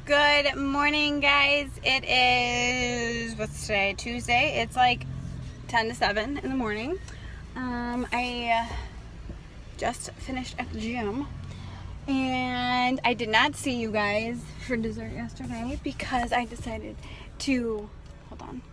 Good morning, guys. It is, what's today? Tuesday. It's like 10 to 7 in the morning. I just finished at the gym, and I did not see you guys for dessert yesterday because I decided to, hold on.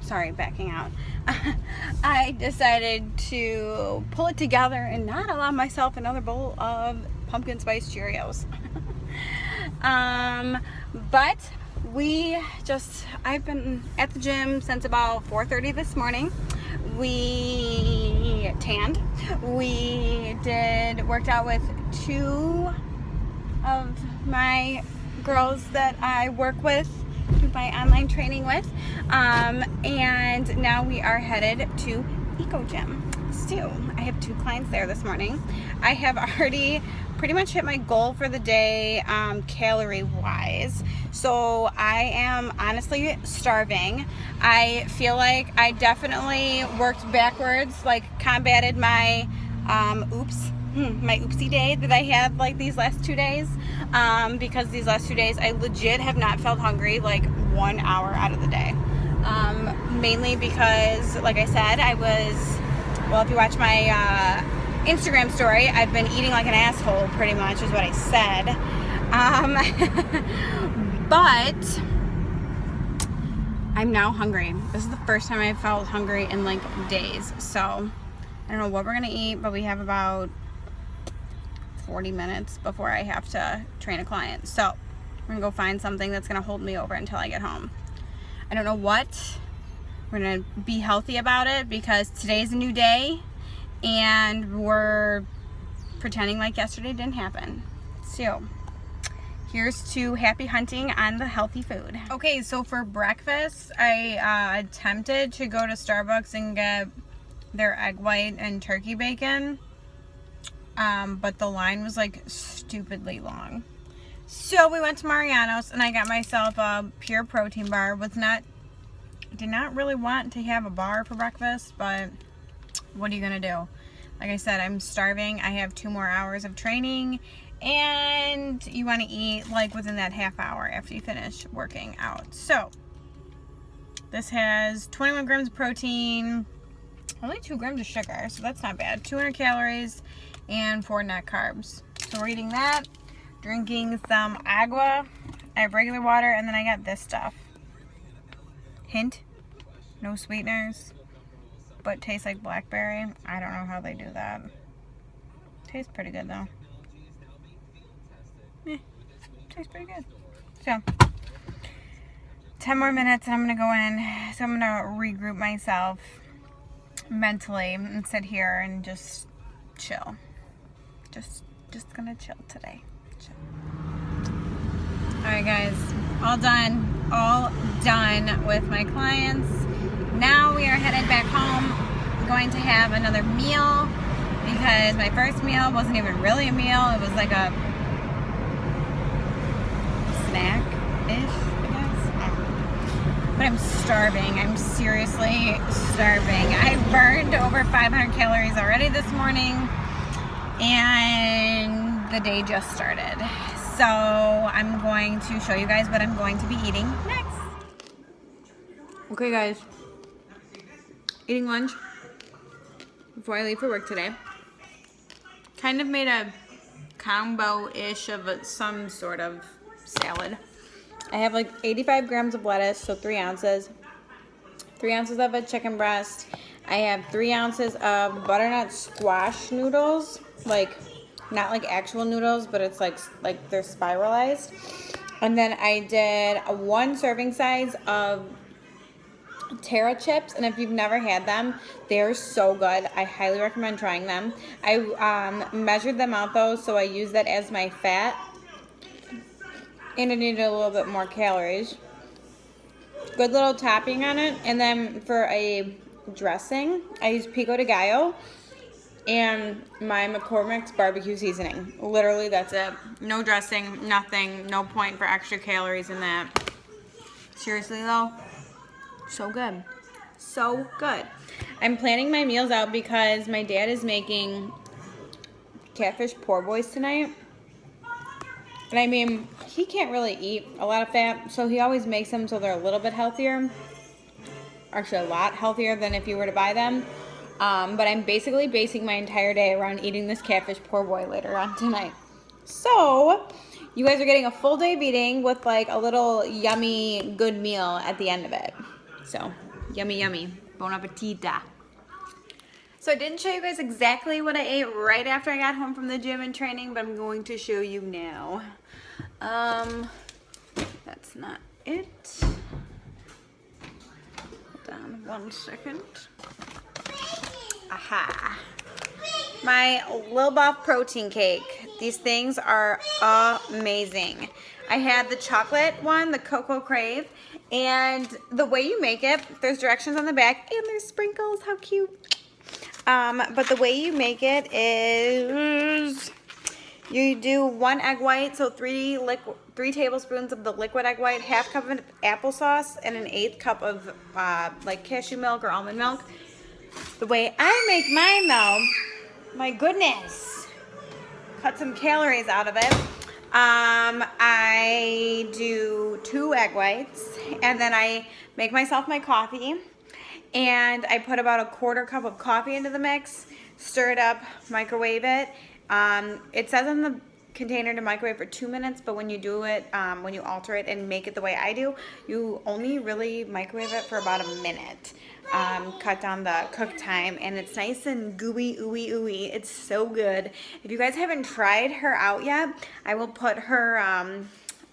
Sorry, backing out. I decided to pull it together and not allow myself another bowl of pumpkin spice Cheerios. But I've been at the gym since about 4:30 this morning. We tanned. Worked out with two of my girls that I work with, do my online training with, and now we are headed to Eco Gym. So I have 2 clients there this morning. I have already pretty much hit my goal for the day, calorie wise. So I am honestly starving. I feel like I definitely worked backwards, like combated my my oopsie day that I had like these last 2 days, because these last 2 days I legit have not felt hungry like 1 hour out of the day, mainly because, like I said, if you watch my Instagram story, I've been eating like an asshole pretty much is what I said, but I'm now hungry. This is the first time I felt hungry in like days, so I don't know what we're gonna eat, but we have about 40 minutes before I have to train a client. So we're gonna go find something that's gonna hold me over until I get home. I don't know what. We're gonna be healthy about it because today's a new day and we're pretending like yesterday didn't happen. So here's to happy hunting on the healthy food. Okay, so for breakfast, I attempted to go to Starbucks and get their egg white and turkey bacon, but the line was like stupidly long. So we went to Mariano's and I got myself a pure protein bar. Did not really want to have a bar for breakfast, but what are you gonna do? Like I said, I'm starving. I have 2 more hours of training, and you want to eat like within that half hour after you finish working out. So this has 21 grams of protein, only 2 grams of sugar, so that's not bad. 200 calories and 4 net carbs. So we're eating that, drinking some agua. I have regular water, and then I got this stuff. Hint, no sweeteners, but tastes like blackberry. I don't know how they do that. Tastes pretty good though. Tastes pretty good. So 10 more minutes and I'm gonna go in. So I'm gonna regroup myself mentally and sit here and just chill. Just gonna chill today. Chill. Alright guys, all done with my clients. Now we are headed back home. I'm going to have another meal because my first meal wasn't even really a meal. It was like a snack-ish, I guess. But I'm starving. I'm seriously starving. I burned over 500 calories already this morning, and the day just started. So I'm going to show you guys what I'm going to be eating next. Okay guys, eating lunch before I leave for work today. Kind of made a combo-ish of some sort of salad. I have like 85 grams of lettuce, so 3 ounces. 3 ounces of a chicken breast. I have 3 ounces of butternut squash noodles, like not like actual noodles, but it's like they're spiralized. And then I did 1 serving size of Terra chips, and if you've never had them, they're so good. I highly recommend trying them. I measured them out though, so I use that as my fat, and I needed a little bit more calories. Good little topping on it. And then for a dressing, I use pico de gallo and my McCormick's barbecue seasoning. Literally, that's it. No dressing, nothing, no point for extra calories in that. Seriously though, so good. So good. I'm planning my meals out because my dad is making catfish poor boys tonight. And I mean, he can't really eat a lot of fat, so he always makes them so they're a little bit healthier. Actually, a lot healthier than if you were to buy them. But I'm basically basing my entire day around eating this catfish poor boy later on tonight. So, you guys are getting a full day of eating with like a little yummy good meal at the end of it. So, yummy, yummy. Bon appetit. So I didn't show you guys exactly what I ate right after I got home from the gym and training, but I'm going to show you now. That's not it. Hold on 1 second. Aha. My Lil Buff protein cake. These things are amazing. I had the chocolate one, the Cocoa Crave, and the way you make it, there's directions on the back, and there's sprinkles. How cute. But the way you make it is you do 1 egg white, so 3 tablespoons of the liquid egg white, ½ cup of applesauce, and 1/8 cup of like cashew milk or almond milk. The way I make mine though, my goodness, cut some calories out of it. I do 2 egg whites, and then I make myself my coffee. And I put about 1/4 cup of coffee into the mix, stir it up, microwave it. It says on the container to microwave for 2 minutes, but when you do it, when you alter it and make it the way I do, you only really microwave it for about 1 minute. Cut down the cook time, and it's nice and gooey, ooey, ooey. It's so good. If you guys haven't tried her out yet, I will put her,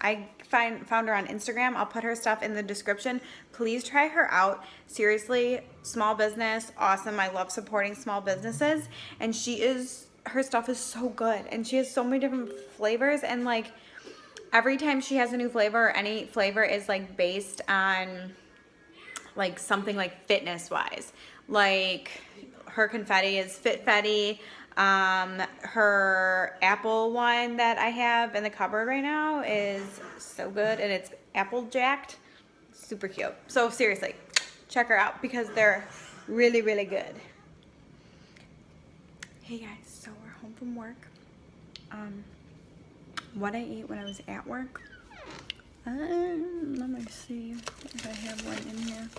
I found her on Instagram. I'll put her stuff in the description. Please try her out. Seriously, small business, awesome. I love supporting small businesses, and her stuff is so good, and she has so many different flavors, and like every time she has a new flavor, or any flavor is like based on like something like fitness wise. Like her confetti is Fit-fetti. Her apple one that I have in the cupboard right now is so good, and it's apple jacked. Super cute. So seriously, check her out because they're really, really good. Hey guys, so we're home from work. What I ate when I was at work. Let me see if I have one in here.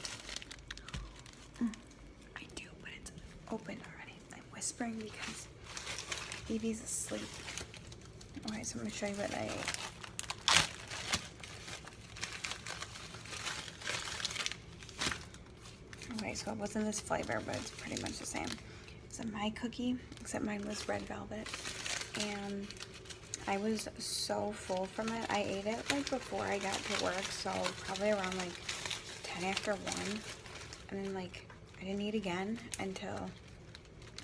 I do, but it's open already. I'm whispering because Evie's asleep. Okay, so I'm gonna show you what I ate. Okay, so it wasn't this flavor, but it's pretty much the same. It's a my cookie, except mine was red velvet, and I was so full from it. I ate it like before I got to work, so probably around like 10 after 1, and then like I didn't eat again until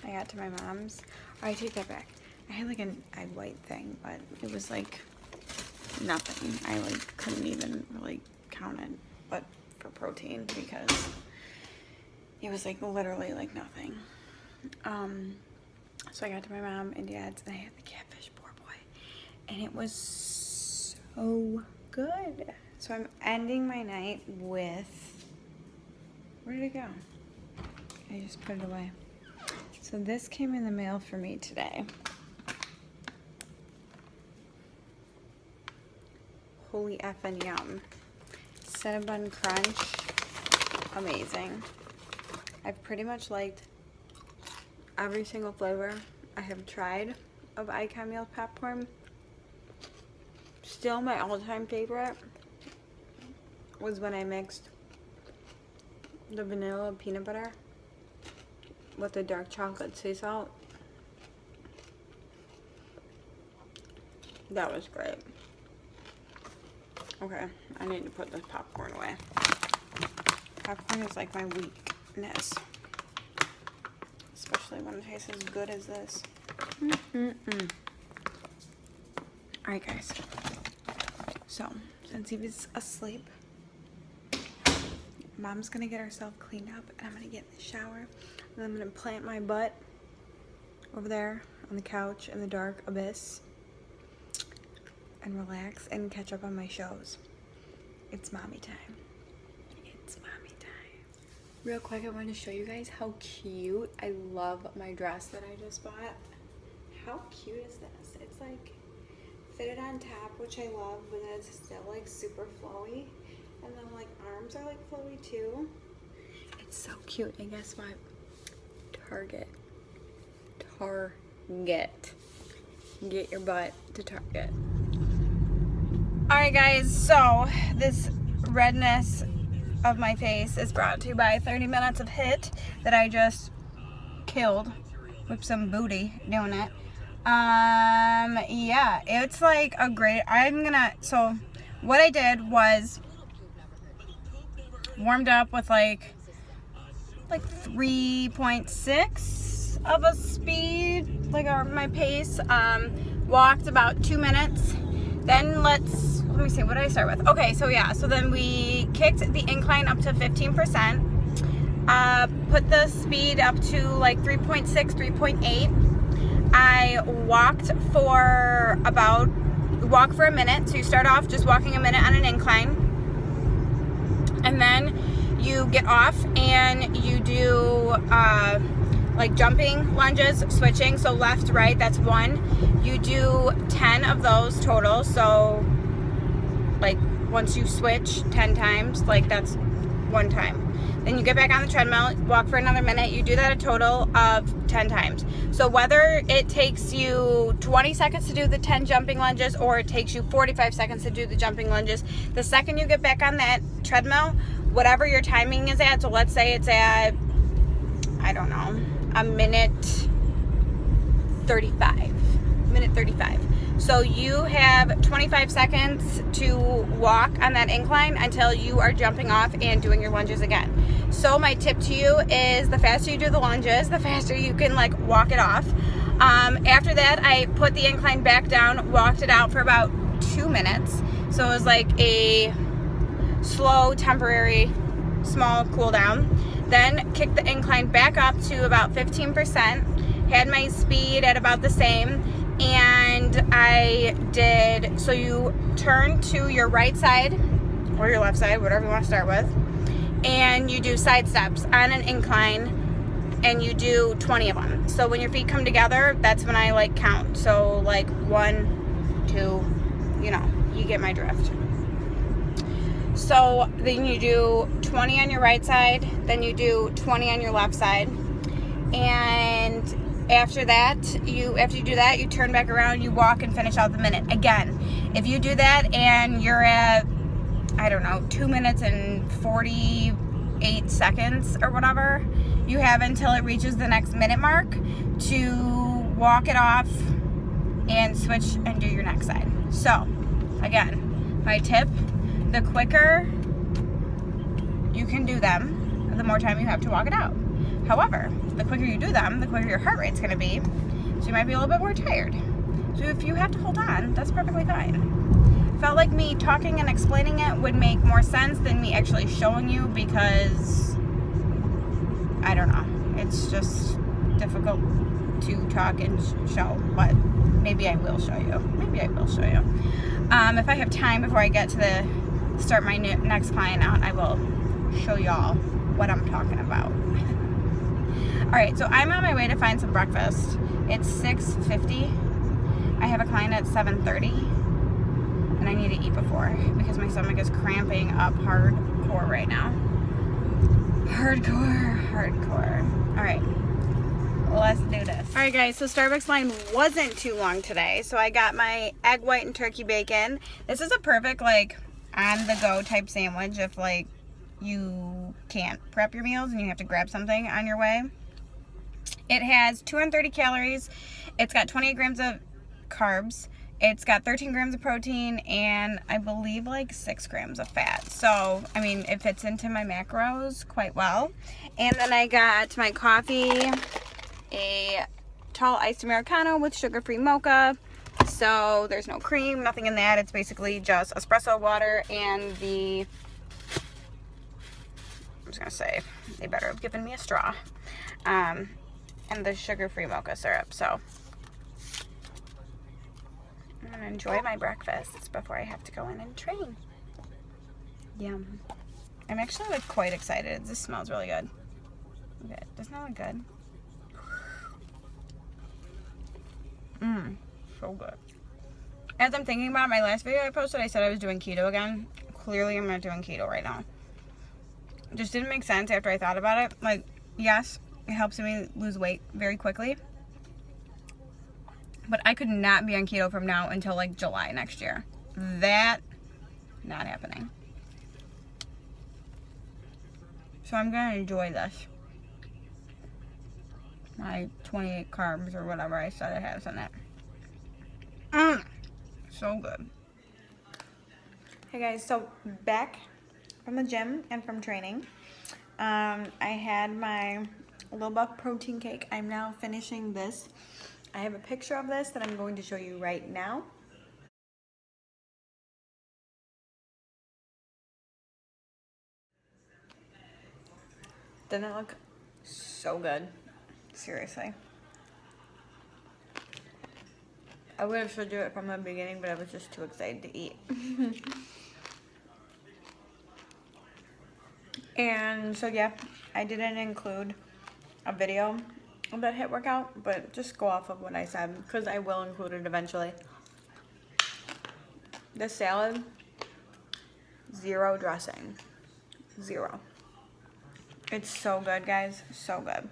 I got to my mom's. Or I take that back. I had like an egg white thing, but it was like nothing. I like couldn't even really count it, but for protein, because it was like literally like nothing. So I got to my mom and dad's, and I had the catfish poor boy, and it was so good. So I'm ending my night with, where did it go? I just put it away. So this came in the mail for me today. Holy effing yum. Cinnamon crunch, amazing. I've pretty much liked every single flavor I have tried of Icon Meal popcorn. Still my all-time favorite was when I mixed the vanilla peanut butter with the dark chocolate sea salt. That was great. Okay, I need to put this popcorn away. Popcorn is like my weakness, especially when it tastes as good as this. Alright guys, so since he was asleep, Mom's gonna get herself cleaned up, and I'm gonna get in the shower, and then I'm gonna plant my butt over there on the couch in the dark abyss and relax and catch up on my shows. It's mommy time. It's mommy time. Real quick, I wanted to show you guys how cute. I love my dress that I just bought. How cute is this? It's like fitted on top, which I love, but it's still like super flowy. And then like arms are like flowy too. It's so cute. And guess what? Target. Get your butt to Target. Alright guys, so this redness of my face is brought to you by 30 minutes of HIIT that I just killed with some booty doing it. Yeah, it's like a great, so what I did was warmed up with like 3.6 of a speed, like my pace, walked about 2 minutes. Then let me see, what did I start with? Okay, so yeah, so then we kicked the incline up to 15%, put the speed up to like 3.6, 3.8. I walk for a minute. So you start off just walking a minute on an incline, and then you get off and you do like jumping lunges, switching, so left, right, that's 1. You do 10 of those total, so like once you switch 10 times, like that's 1 time. Then you get back on the treadmill, walk for another minute, you do that a total of 10 times. So whether it takes you 20 seconds to do the 10 jumping lunges or it takes you 45 seconds to do the jumping lunges, the second you get back on that treadmill, whatever your timing is at, so let's say it's at, I don't know, a minute 35. So you have 25 seconds to walk on that incline until you are jumping off and doing your lunges again. So my tip to you is the faster you do the lunges, the faster you can like walk it off. After that, I put the incline back down, walked it out for about 2 minutes. So it was like a slow, temporary, small cool down. Then kicked the incline back up to about 15%, had my speed at about the same, and I did, so you turn to your right side or your left side, whatever you want to start with, and you do side steps on an incline, and you do 20 of them. So when your feet come together, that's when I like count. So like 1, 2, you know, you get my drift. So then you do 20 on your right side, then you do 20 on your left side, and after you do that, you turn back around, you walk and finish out the minute. Again, if you do that and you're at, I don't know, 2 minutes and 48 seconds or whatever, you have until it reaches the next minute mark to walk it off and switch and do your next side. So, again, my tip, the quicker you can do them, the more time you have to walk it out. However, the quicker you do them, the quicker your heart rate's going to be, so you might be a little bit more tired. So if you have to hold on, that's perfectly fine. Felt like me talking and explaining it would make more sense than me actually showing you, because I don't know, it's just difficult to talk and show, but maybe I will show you. If I have time before I get to start my next client out, I will show y'all what I'm talking about. Alright, so I'm on my way to find some breakfast. It's 6:50. I have a client at 7:30, and I need to eat before because my stomach is cramping up hardcore right now. Hardcore. Alright, let's do this. Alright guys, so Starbucks line wasn't too long today, so I got my egg white and turkey bacon. This is a perfect like on the go type sandwich if like you can't prep your meals and you have to grab something on your way. It has 230 calories. It's got 28 grams of carbs. It's got 13 grams of protein and I believe like 6 grams of fat. So, I mean, it fits into my macros quite well. And then I got my coffee, a tall iced Americano with sugar-free mocha. So there's no cream, nothing in that. It's basically just espresso water and the, I'm just gonna say, they better have given me a straw. And the sugar-free mocha syrup. So I'm gonna enjoy my breakfast before I have to go in and train. Yum. I'm actually like quite excited. This smells really good. Okay, doesn't that look good? So good. As I'm thinking about my last video I posted, I said I was doing keto again. Clearly I'm not doing keto right now. It just didn't make sense after I thought about it. Like, yes, it helps me lose weight very quickly. But I could not be on keto from now until like July next year. That, not happening. So I'm gonna enjoy this. My 28 carbs or whatever I said it has in it. So good. Hey guys, so back from the gym and from training. I had my low buff protein cake. I'm now finishing this. I have a picture of this that I'm going to show you right now. Doesn't it look so good? Seriously. I would have should do it from the beginning, but I was just too excited to eat. And so yeah, I didn't include a video of that HIIT workout, but just go off of what I said, because I will include it eventually. The salad, 0 dressing. 0. It's so good, guys. So good.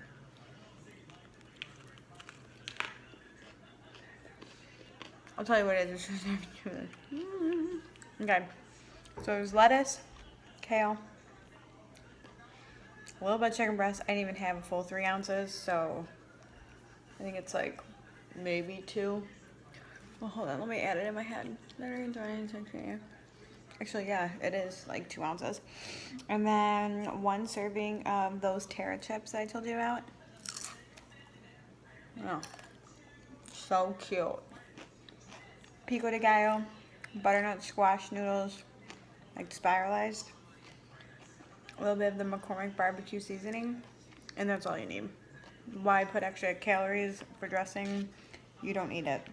I'll tell you what it is. Okay. So there's lettuce, kale, a little bit of chicken breast. I didn't even have a full 3 ounces, so I think it's like maybe 2. Well, hold on. Let me add it in my head. Actually, yeah, it is like 2 ounces. And then 1 serving of those Terra chips that I told you about. Oh, so cute. Pico de gailo, butternut squash noodles, like spiralized. A little bit of the McCormick barbecue seasoning, and that's all you need. Why put extra calories for dressing? You don't need it.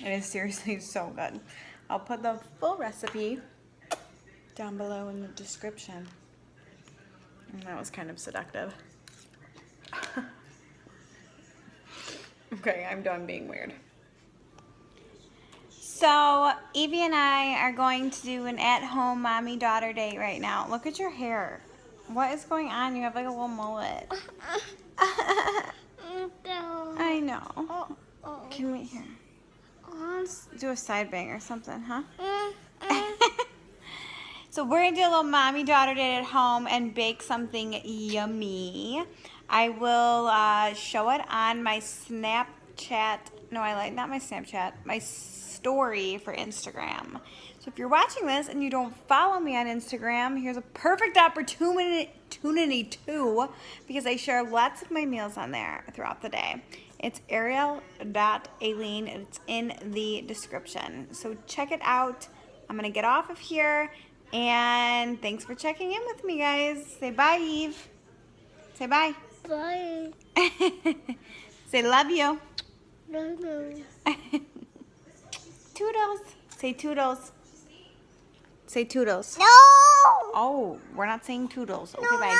It is seriously so good. I'll put the full recipe down below in the description. And that was kind of seductive. Okay, I'm done being weird. So, Evie and I are going to do an at-home mommy-daughter date right now. Look at your hair. What is going on? You have like a little mullet. I know. Can we hear? Let's do a side bang or something, huh? So we're going to do a little mommy-daughter date at home and bake something yummy. I will show it on my Snapchat. No, not my Snapchat. My story for Instagram. So if you're watching this and you don't follow me on Instagram, here's a perfect opportunity too, because I share lots of my meals on there throughout the day. It's ariel.aileen. It's in the description. So check it out. I'm going to get off of here. And thanks for checking in with me, guys. Say bye, Eve. Say bye. Bye. Say love you. Love you. Toodles. Say toodles. Say toodles. No! Oh, we're not saying toodles. Okay, No, bye.